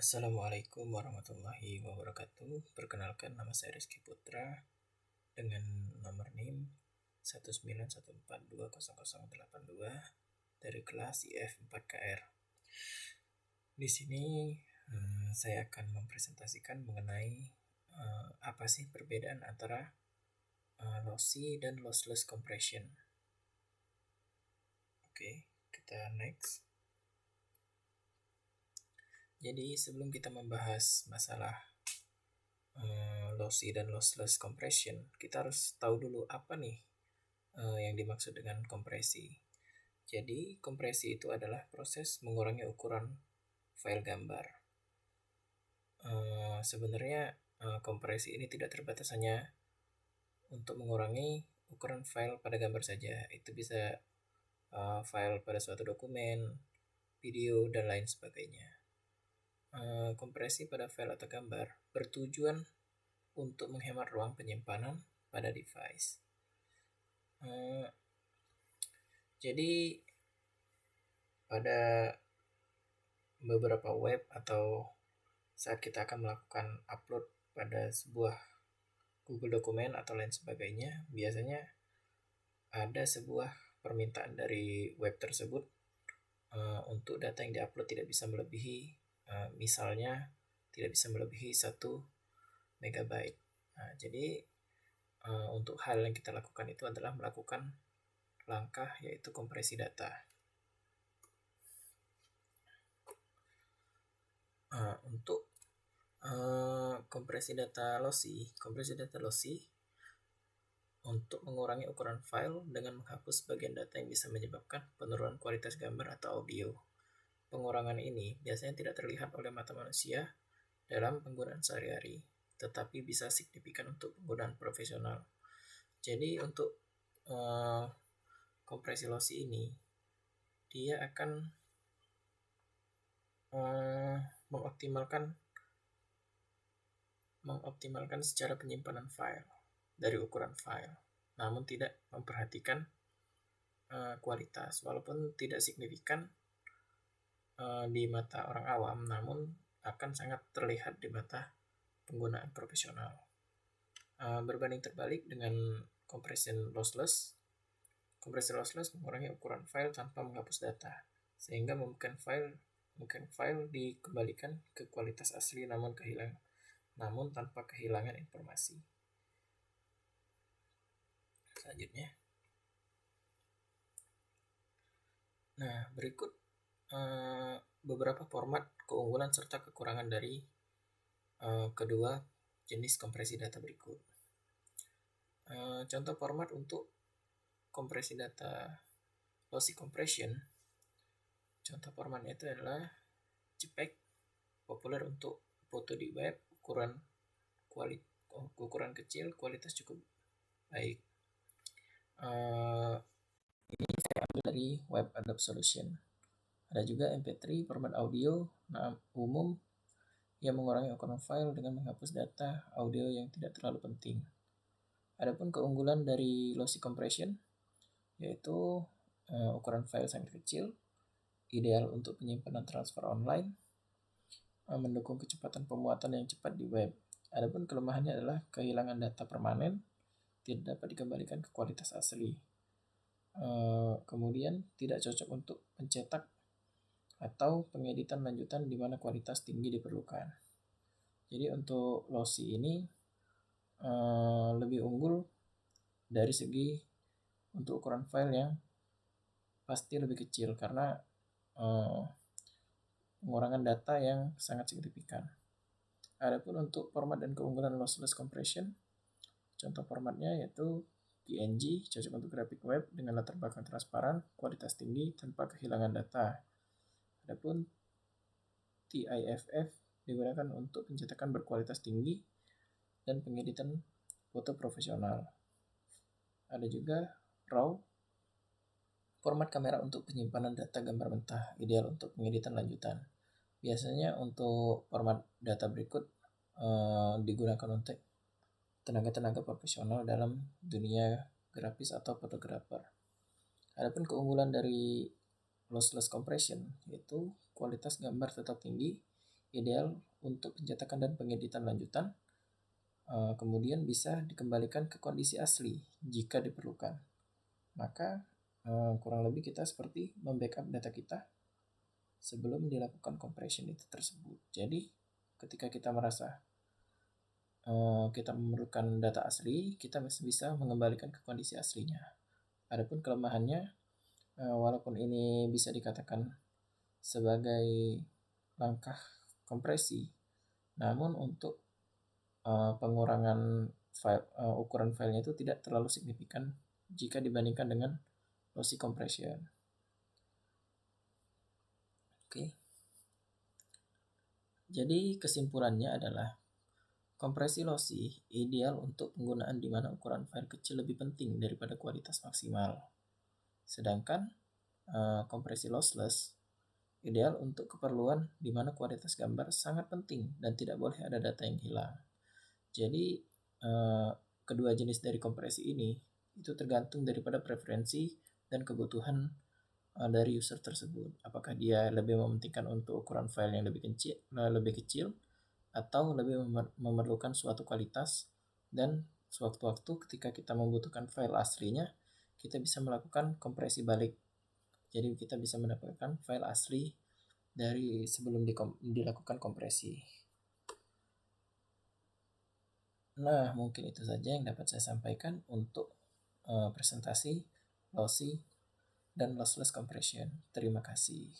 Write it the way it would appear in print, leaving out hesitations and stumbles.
Assalamualaikum warahmatullahi wabarakatuh. Perkenalkan, nama saya Rizky Putra dengan nomor NIM 191420082 dari kelas IF4KR. Di sini saya akan mempresentasikan mengenai apa sih perbedaan antara lossy dan lossless compression. Oke, kita next. Jadi sebelum kita membahas masalah lossy dan lossless compression, kita harus tahu dulu apa nih yang dimaksud dengan kompresi. Jadi kompresi itu adalah proses mengurangi ukuran file gambar. Sebenarnya kompresi ini tidak terbatas hanya untuk mengurangi ukuran file pada gambar saja. Itu bisa file pada suatu dokumen, video, dan lain sebagainya. Kompresi pada file atau gambar bertujuan untuk menghemat ruang penyimpanan pada device. Jadi pada beberapa web atau saat kita akan melakukan upload pada sebuah Google dokumen atau lain sebagainya, biasanya ada sebuah permintaan dari web tersebut untuk data yang diupload tidak bisa melebihi misalnya tidak bisa melebihi 1 megabyte. Jadi untuk hal yang kita lakukan itu adalah melakukan langkah yaitu kompresi data. Untuk kompresi data lossy untuk mengurangi ukuran file dengan menghapus bagian data yang bisa menyebabkan penurunan kualitas gambar atau audio. Pengurangan ini biasanya tidak terlihat oleh mata manusia dalam penggunaan sehari-hari, tetapi bisa signifikan untuk penggunaan profesional. Jadi untuk kompresi lossy ini, dia akan mengoptimalkan secara penyimpanan file dari ukuran file, namun tidak memperhatikan kualitas. Walaupun tidak signifikan di mata orang awam, namun akan sangat terlihat di mata penggunaan profesional. Berbanding terbalik dengan kompresi lossless mengurangi ukuran file tanpa menghapus data, sehingga mungkin file dikembalikan ke kualitas asli namun tanpa kehilangan informasi. Selanjutnya, berikut beberapa format keunggulan serta kekurangan dari kedua jenis kompresi data berikut. Contoh format untuk kompresi data lossy compression. Contoh formatnya itu adalah JPEG, populer untuk foto di web, ukuran kecil, kualitas cukup baik. Ini saya ambil dari web Adobe Solution. Ada juga MP3, format audio umum yang mengurangi ukuran file dengan menghapus data audio yang tidak terlalu penting. Adapun keunggulan dari lossy compression yaitu ukuran file sangat kecil, ideal untuk penyimpanan transfer online, mendukung kecepatan pemuatan yang cepat di web. Adapun kelemahannya adalah kehilangan data permanen, tidak dapat dikembalikan ke kualitas asli. Kemudian tidak cocok untuk pencetak atau pengeditan lanjutan di mana kualitas tinggi diperlukan. Jadi untuk lossy ini lebih unggul dari segi untuk ukuran file yang pasti lebih kecil karena pengurangan data yang sangat signifikan. Adapun untuk format dan keunggulan lossless compression, contoh formatnya yaitu PNG, cocok untuk grafik web dengan latar belakang transparan, kualitas tinggi tanpa kehilangan data. Adapun TIFF digunakan untuk pencetakan berkualitas tinggi dan pengeditan foto profesional. Ada juga RAW, format kamera untuk penyimpanan data gambar mentah, ideal untuk pengeditan lanjutan. Biasanya untuk format data berikut digunakan untuk tenaga-tenaga profesional dalam dunia grafis atau fotografer. Adapun keunggulan dari lossless compression yaitu kualitas gambar tetap tinggi, ideal untuk pencetakan dan pengeditan lanjutan, kemudian bisa dikembalikan ke kondisi asli jika diperlukan. Maka kurang lebih kita seperti membackup data kita sebelum dilakukan compression itu tersebut. Jadi ketika kita merasa kita memerlukan data asli, kita masih bisa mengembalikan ke kondisi aslinya. Adapun kelemahannya, walaupun ini bisa dikatakan sebagai langkah kompresi, namun untuk pengurangan ukuran filenya itu tidak terlalu signifikan jika dibandingkan dengan lossy compression. Oke. Jadi kesimpulannya adalah kompresi lossy ideal untuk penggunaan di mana ukuran file kecil lebih penting daripada kualitas maksimal. Sedangkan kompresi lossless ideal untuk keperluan di mana kualitas gambar sangat penting dan tidak boleh ada data yang hilang. Jadi kedua jenis dari kompresi ini itu tergantung daripada preferensi dan kebutuhan dari user tersebut. Apakah dia lebih mementingkan untuk ukuran file yang lebih kecil atau lebih memerlukan suatu kualitas, dan sewaktu-waktu ketika kita membutuhkan file aslinya, kita bisa melakukan kompresi balik. Jadi kita bisa mendapatkan file asli dari sebelum dilakukan kompresi. Nah, mungkin itu saja yang dapat saya sampaikan untuk presentasi lossy dan lossless compression. Terima kasih.